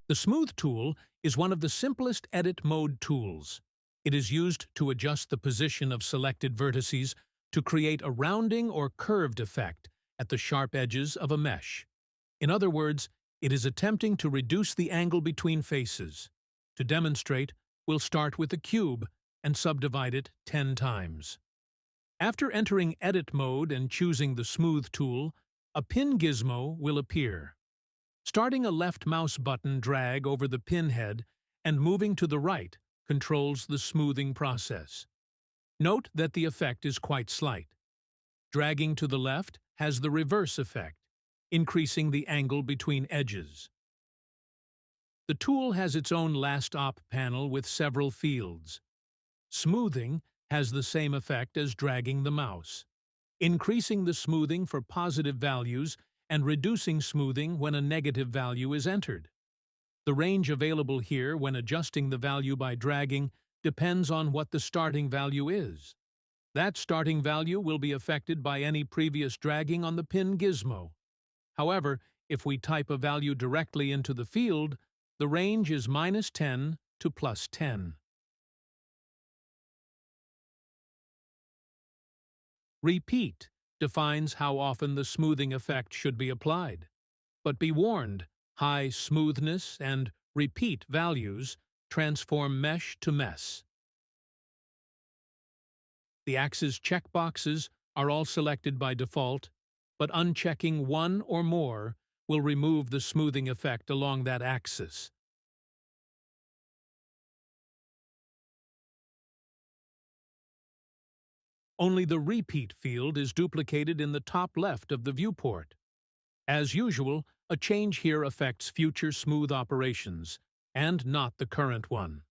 The Smooth tool is one of the simplest edit mode tools. It is used to adjust the position of selected vertices to create a rounding or curved effect at the sharp edges of a mesh. In other words, it is attempting to reduce the angle between faces. To demonstrate, we'll start with a cube and subdivide it 10 times. After entering Edit mode and choosing the Smooth tool, a pin gizmo will appear. Starting a left mouse button drag over the pin head and moving to the right controls the smoothing process. Note that the effect is quite slight. Dragging to the left has the reverse effect, increasing the angle between edges. The tool has its own last op panel with several fields. Smoothing has the same effect as dragging the mouse, increasing the smoothing for positive values and reducing smoothing when a negative value is entered. The range available here when adjusting the value by dragging depends on what the starting value is. That starting value will be affected by any previous dragging on the pin gizmo. However, if we type a value directly into the field, the range is -10 to +10. Repeat defines how often the smoothing effect should be applied. But be warned, high smoothness and repeat values transform mesh to mess. The axes checkboxes are all selected by default, but unchecking one or more will remove the smoothing effect along that axis. Only the repeat field is duplicated in the top left of the viewport. As usual, a change here affects future smooth operations, and not the current one.